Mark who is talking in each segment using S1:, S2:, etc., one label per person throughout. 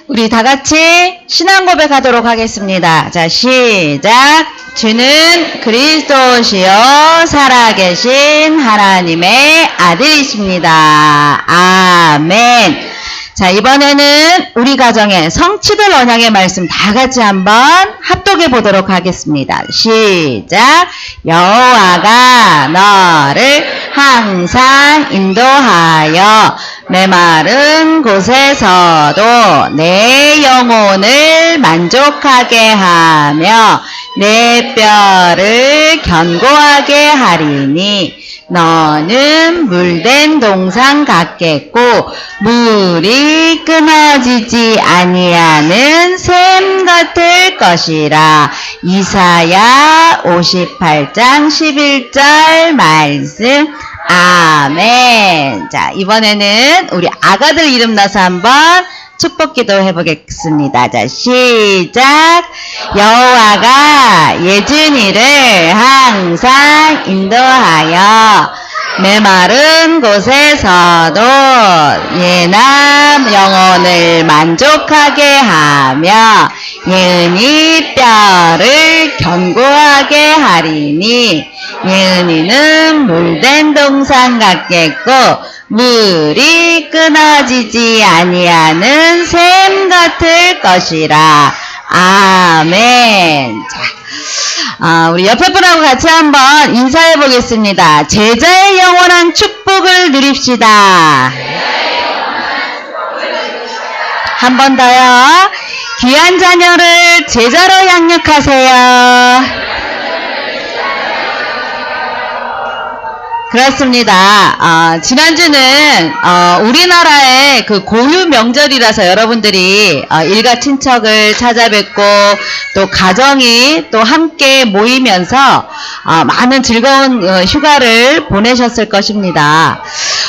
S1: 우리 다 같이 신앙 고백하도록 하겠습니다. 자, 시작. 주는 그리스도시요 살아계신 하나님의 아들이십니다. 아멘. 자, 이번에는 우리 가정의 성취될 언약의 말씀 다 같이 한번 합독해 보도록 하겠습니다. 시작. 여호와가 너를 항상 인도하여 메마른 곳에서도 내 영혼을 만족하게 하며 내 뼈를 견고하게 하리니 너는 물된 동산 같겠고 물이 끊어지지 아니하는 샘 같을 것이라. 이사야 58장 11절 말씀. 아멘. 자, 이번에는 우리 아가들 이름 나서 한번 축복 기도 해보겠습니다. 자, 시작. 여호와가 예준이를 항상 인도하여 메마른 곳에서도 예남 영혼을 만족하게 하며 예은이 뼈를 견고하게 하리니 예은이는 물된 동산 같겠고 물이 끊어지지 아니하는 샘 같을 것이라. 아멘. 자, 우리 옆에 분하고 같이 한번 인사해 보겠습니다. 제자의 영원한 축복을 누립시다. 한 번 더요. 귀한 자녀를 제자로 양육하세요. 그렇습니다. 지난주는 우리나라의 그 고유 명절이라서 여러분들이 일가 친척을 찾아뵙고 또 가정이 또 함께 모이면서 많은 즐거운 휴가를 보내셨을 것입니다.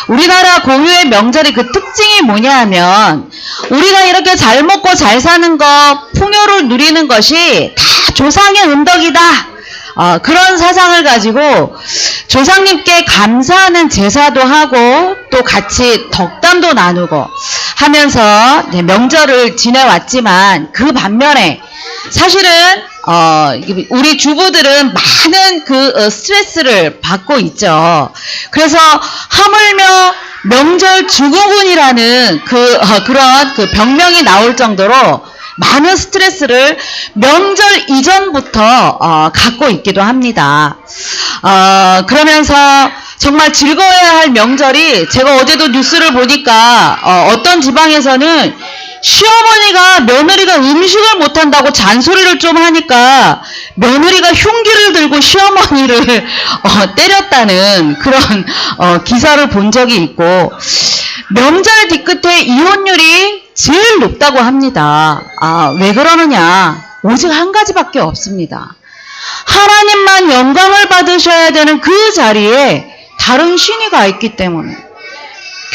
S1: 우리나라 고유의 명절이 그 특징이 뭐냐 하면 우리가 이렇게 잘 먹고 잘 사는 것, 풍요를 누리는 것이 다 조상의 은덕이다. 그런 사상을 가지고 조상님께 감사하는 제사도 하고 또 같이 덕담도 나누고 하면서 명절을 지내왔지만 그 반면에 사실은 우리 주부들은 많은 그 스트레스를 받고 있죠. 그래서 하물며 명절 증후군이라는 그런 병명이 나올 정도로 많은 스트레스를 명절 이전부터 갖고 있기도 합니다. 그러면서 정말 즐거워야 할 명절이 제가 어제도 뉴스를 보니까 어떤 지방에서는 시어머니가 며느리가 음식을 못한다고 잔소리를 좀 하니까 며느리가 흉기를 들고 시어머니를 때렸다는 그런 기사를 본 적이 있고 명절 뒤끝에 이혼율이 제일 높다고 합니다. 왜 그러느냐? 오직 한 가지밖에 없습니다. 하나님만 영광을 받으셔야 되는 그 자리에 다른 신이 가 있기 때문에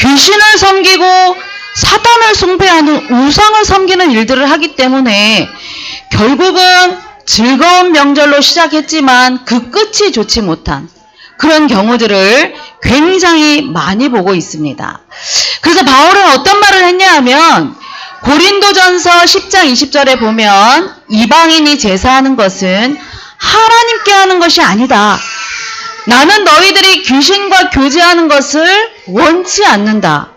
S1: 귀신을 섬기고 사단을 숭배하는 우상을 섬기는 일들을 하기 때문에 결국은 즐거운 명절로 시작했지만 그 끝이 좋지 못한 그런 경우들을 굉장히 많이 보고 있습니다. 그래서 바울은 어떤 말을 했냐 하면 고린도전서 10장 20절에 보면 이방인이 제사하는 것은 하나님께 하는 것이 아니다. 나는 너희들이 귀신과 교제하는 것을 원치 않는다.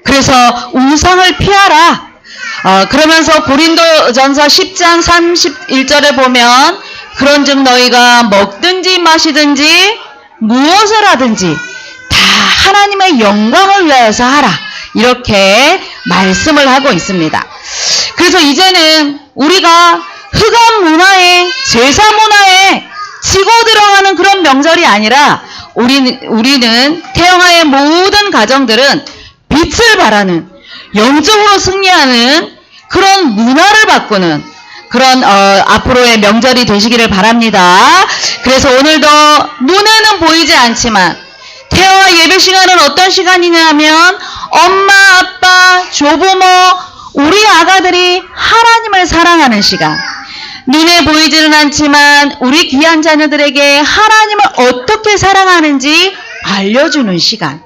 S1: 그래서 우상을 피하라. 그러면서 고린도전서 10장 31절에 보면 그런즉 너희가 먹든지 마시든지 무엇을 하든지 다 하나님의 영광을 위하여서 하라. 이렇게 말씀을 하고 있습니다. 그래서 이제는 우리가 흑암 문화에 제사 문화에 치고 들어가는 그런 명절이 아니라 우리는 태영아의 모든 가정들은 빛을 발하는 영적으로 승리하는 그런 문화를 바꾸는 그런 앞으로의 명절이 되시기를 바랍니다. 그래서 오늘도 눈에는 보이지 않지만 태영아 예배 시간은 어떤 시간이냐면 엄마, 아빠, 조부모, 우리 아가들이 하나님을 사랑하는 시간. 눈에 보이지는 않지만 우리 귀한 자녀들에게 하나님을 어떻게 사랑하는지 알려주는 시간.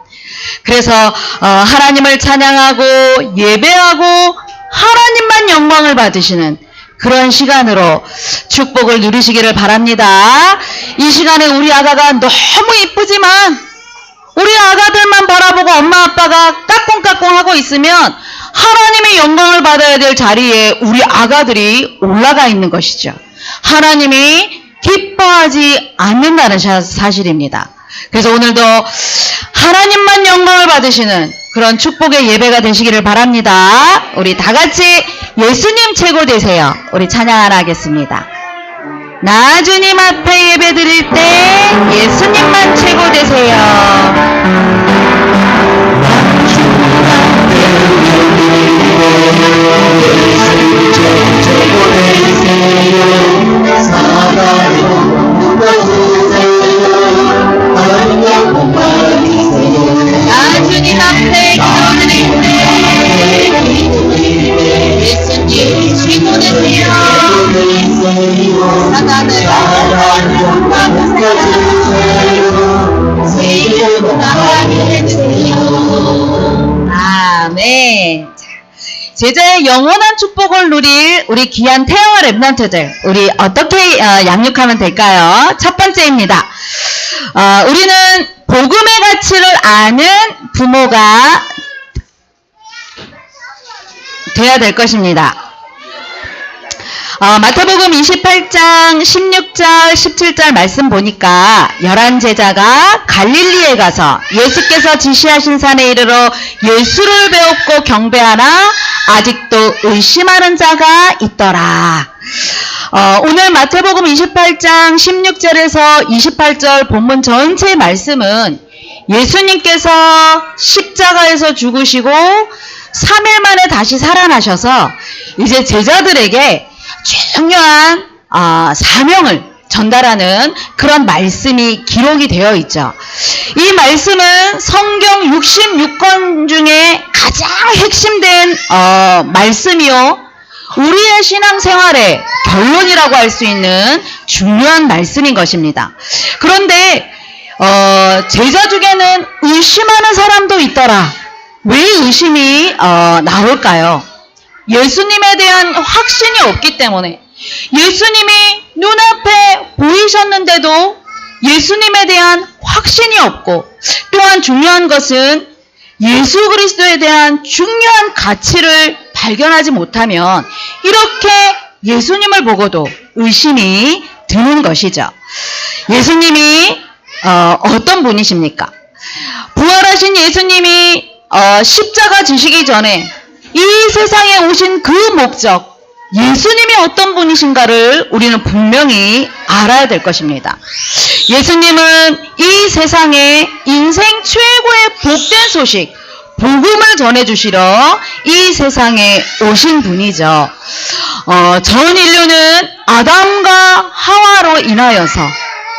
S1: 그래서 하나님을 찬양하고 예배하고 하나님만 영광을 받으시는 그런 시간으로 축복을 누리시기를 바랍니다. 이 시간에 우리 아가가 너무 이쁘지만 우리 아가들만 바라보고 엄마 아빠가 까꿍까꿍하고 있으면 하나님의 영광을 받아야 될 자리에 우리 아가들이 올라가 있는 것이죠. 하나님이 기뻐하지 않는다는 사실입니다. 그래서 오늘도 하나님만 영광을 받으시는 그런 축복의 예배가 되시기를 바랍니다. 우리 다 같이 예수님 최고 되세요. 우리 찬양 하나 하겠습니다. 나 주님 앞에 예배 드릴 때 예수님만 최고 되세요. 나 주님 앞에 예수님 최고 되세요. 사랑으로 묻어주세요. 하나님 받으세요. 나 주님 앞에 기도드릴 때 예수님 최고 되세요. 사단을 아멘. 제자의 영원한 축복을 누릴 우리 귀한 태영아 랩런트들, 우리 어떻게 양육하면 될까요? 첫 번째입니다. 우리는 복음의 가치를 아는 부모가 돼야 될 것입니다. 마태복음 28장 16절 17절 말씀 보니까 11제자가 갈릴리에 가서 예수께서 지시하신 산에 이르러 예수를 배웠고 경배하나 아직도 의심하는 자가 있더라. 오늘 마태복음 28장 16절에서 28절 본문 전체 말씀은 예수님께서 십자가에서 죽으시고 3일 만에 다시 살아나셔서 이제 제자들에게 중요한 사명을 전달하는 그런 말씀이 기록이 되어 있죠. 이 말씀은 성경 66권 중에 가장 핵심된 말씀이요. 우리의 신앙생활의 결론이라고 할 수 있는 중요한 말씀인 것입니다. 그런데 제자 중에는 의심하는 사람도 있더라. 왜 의심이 나올까요? 예수님에 대한 확신이 없기 때문에, 예수님이 눈앞에 보이셨는데도 예수님에 대한 확신이 없고, 또한 중요한 것은 예수 그리스도에 대한 중요한 가치를 발견하지 못하면 이렇게 예수님을 보고도 의심이 드는 것이죠. 예수님이 어떤 분이십니까? 부활하신 예수님이 십자가 지시기 전에 이 세상에 오신 그 목적, 예수님이 어떤 분이신가를 우리는 분명히 알아야 될 것입니다. 예수님은 이 세상에 인생 최고의 복된 소식, 복음을 전해주시러 이 세상에 오신 분이죠. 전 인류는 아담과 하와로 인하여서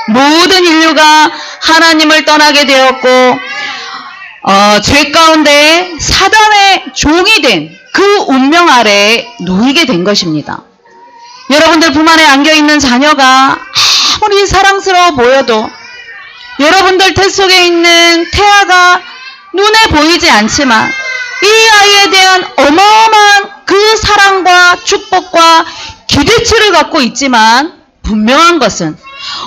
S1: 모든 인류가 하나님을 떠나게 되었고, 죄 가운데 사단의 종이 된 그 운명 아래에 놓이게 된 것입니다. 여러분들 품 안에 안겨있는 자녀가 아무리 사랑스러워 보여도, 여러분들 태 속에 있는 태아가 눈에 보이지 않지만 이 아이에 대한 어마어마한 그 사랑과 축복과 기대치를 갖고 있지만, 분명한 것은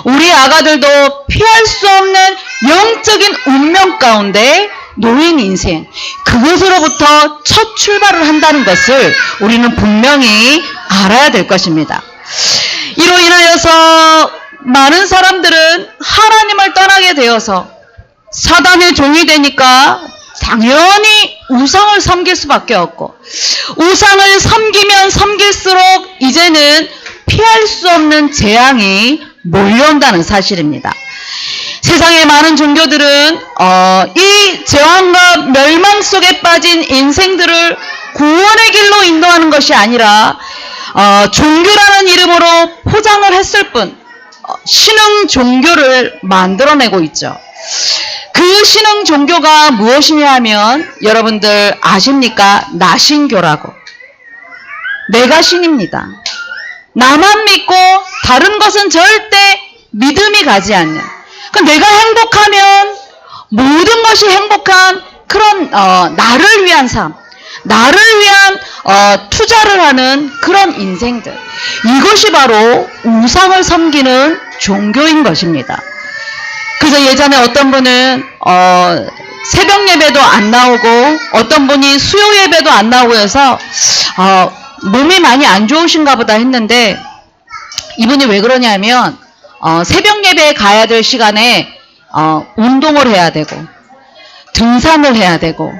S1: 우리 아가들도 피할 수 없는 영적인 운명 가운데 놓인 인생, 그것으로부터 첫 출발을 한다는 것을 우리는 분명히 알아야 될 것입니다. 이로 인하여서 많은 사람들은 하나님을 떠나게 되어서 사단의 종이 되니까 당연히 우상을 섬길 수밖에 없고, 우상을 섬기면 섬길수록 이제는 피할 수 없는 재앙이 몰려온다는 사실입니다. 세상의 많은 종교들은 이 재앙과 멸망 속에 빠진 인생들을 구원의 길로 인도하는 것이 아니라 종교라는 이름으로 포장을 했을 뿐 신흥 종교를 만들어내고 있죠. 그 신흥 종교가 무엇이냐 하면 여러분들 아십니까? 나신교라고. 내가 신입니다. 나만 믿고 다른 것은 절대 믿음이 가지 않는, 내가 행복하면 모든 것이 행복한 그런 나를 위한 삶, 나를 위한 투자를 하는 그런 인생들, 이것이 바로 우상을 섬기는 종교인 것입니다. 그래서 예전에 어떤 분은 새벽 예배도 안 나오고 어떤 분이 수요 예배도 안 나오고 해서 몸이 많이 안 좋으신가 보다 했는데, 이분이 왜 그러냐면 새벽 예배에 가야 될 시간에 운동을 해야 되고 등산을 해야 되고,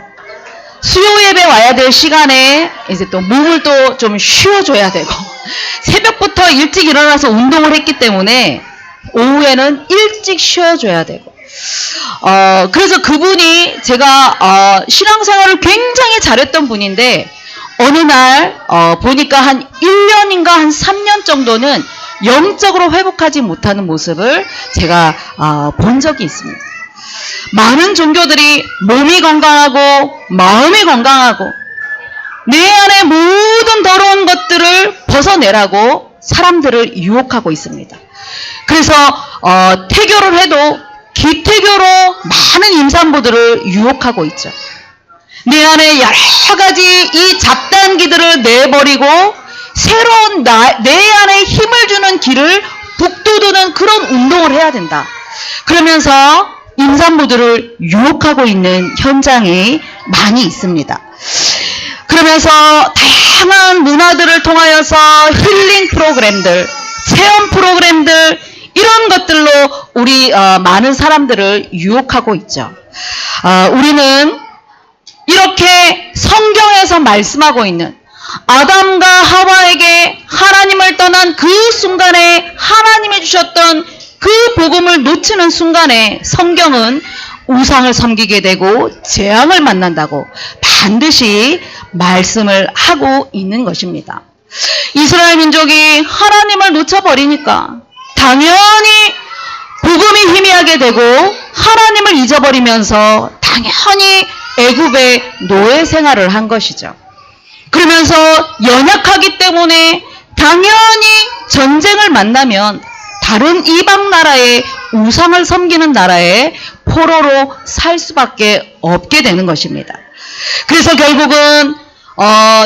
S1: 수요 예배 와야 될 시간에 이제 또 몸을 또 좀 쉬어줘야 되고, 새벽부터 일찍 일어나서 운동을 했기 때문에 오후에는 일찍 쉬어줘야 되고, 그래서 그분이 제가 신앙생활을 굉장히 잘했던 분인데, 어느 날 보니까 한 1년인가 한 3년 정도는 영적으로 회복하지 못하는 모습을 제가 본 적이 있습니다. 많은 종교들이 몸이 건강하고 마음이 건강하고 내 안에 모든 더러운 것들을 벗어내라고 사람들을 유혹하고 있습니다. 그래서 태교를 해도 기태교로 많은 임산부들을 유혹하고 있죠. 내 안에 여러 가지 이 잡단기들을 내버리고 새로운 내 안에 힘을 주는 길을 북돋우는 그런 운동을 해야 된다. 그러면서 임산부들을 유혹하고 있는 현장이 많이 있습니다. 그러면서 다양한 문화들을 통하여서 힐링 프로그램들, 체험 프로그램들, 이런 것들로 우리 많은 사람들을 유혹하고 있죠. 우리는 이렇게 성경에서 말씀하고 있는 아담과 하와에게 하나님을 떠난 그 순간에 하나님이 주셨던 그 복음을 놓치는 순간에 성경은 우상을 섬기게 되고 재앙을 만난다고 반드시 말씀을 하고 있는 것입니다. 이스라엘 민족이 하나님을 놓쳐버리니까 당연히 복음이 희미하게 되고 하나님을 잊어버리면서 당연히 애굽의 노예 생활을 한 것이죠. 그러면서 연약하기 때문에 당연히 전쟁을 만나면 다른 이방 나라의 우상을 섬기는 나라의 포로로 살 수밖에 없게 되는 것입니다. 그래서 결국은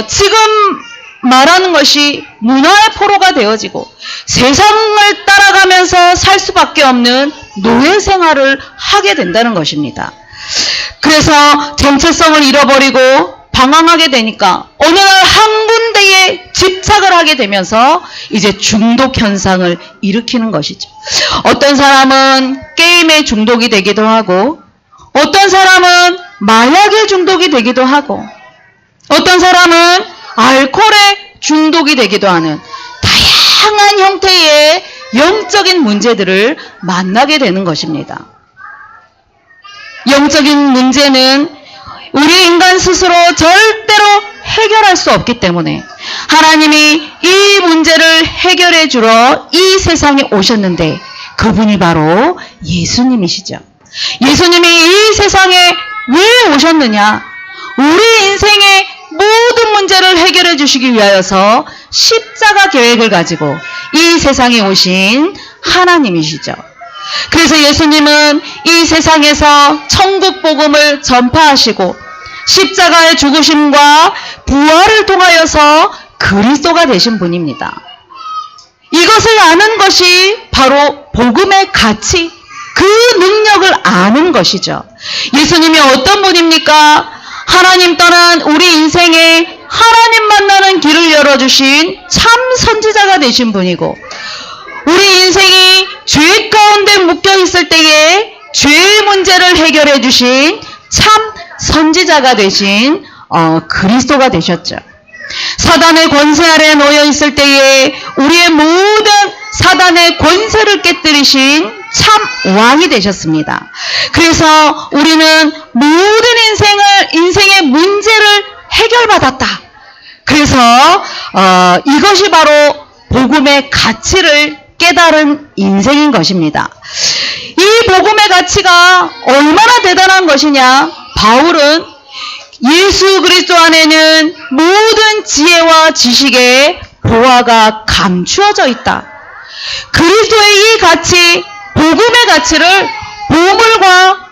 S1: 지금 말하는 것이 문화의 포로가 되어지고 세상을 따라가면서 살 수밖에 없는 노예 생활을 하게 된다는 것입니다. 그래서 정체성을 잃어버리고 방황하게 되니까 어느 날 한 군데에 집착을 하게 되면서 이제 중독 현상을 일으키는 것이죠. 어떤 사람은 게임에 중독이 되기도 하고, 어떤 사람은 마약에 중독이 되기도 하고, 어떤 사람은 알코올에 중독이 되기도 하는 다양한 형태의 영적인 문제들을 만나게 되는 것입니다. 영적인 문제는 우리 인간 스스로 절대로 해결할 수 없기 때문에 하나님이 이 문제를 해결해 주러 이 세상에 오셨는데, 그분이 바로 예수님이시죠. 예수님이 이 세상에 왜 오셨느냐? 우리 인생의 모든 문제를 해결해 주시기 위하여서 십자가 계획을 가지고 이 세상에 오신 하나님이시죠. 그래서 예수님은 이 세상에서 천국 복음을 전파하시고 십자가의 죽으심과 부활을 통하여서 그리스도가 되신 분입니다. 이것을 아는 것이 바로 복음의 가치, 그 능력을 아는 것이죠. 예수님이 어떤 분입니까? 하나님 떠난 우리 인생에 하나님 만나는 길을 열어주신 참 선지자가 되신 분이고, 우리 인생이 죄 가운데 묶여있을 때에 죄의 문제를 해결해 주신 참 선지자가 되신 그리스도가 되셨죠. 사단의 권세 아래에 놓여 있을 때에 우리의 모든 사단의 권세를 깨뜨리신 참 왕이 되셨습니다. 그래서 우리는 모든 인생의 문제를 해결받았다. 그래서 이것이 바로 복음의 가치를 깨달은 인생인 것입니다. 이 복음의 가치가 얼마나 대단한 것이냐? 바울은 예수 그리스도 안에는 모든 지혜와 지식의 보화가 감추어져 있다. 그리스도의 이 가치, 복음의 가치를 보물과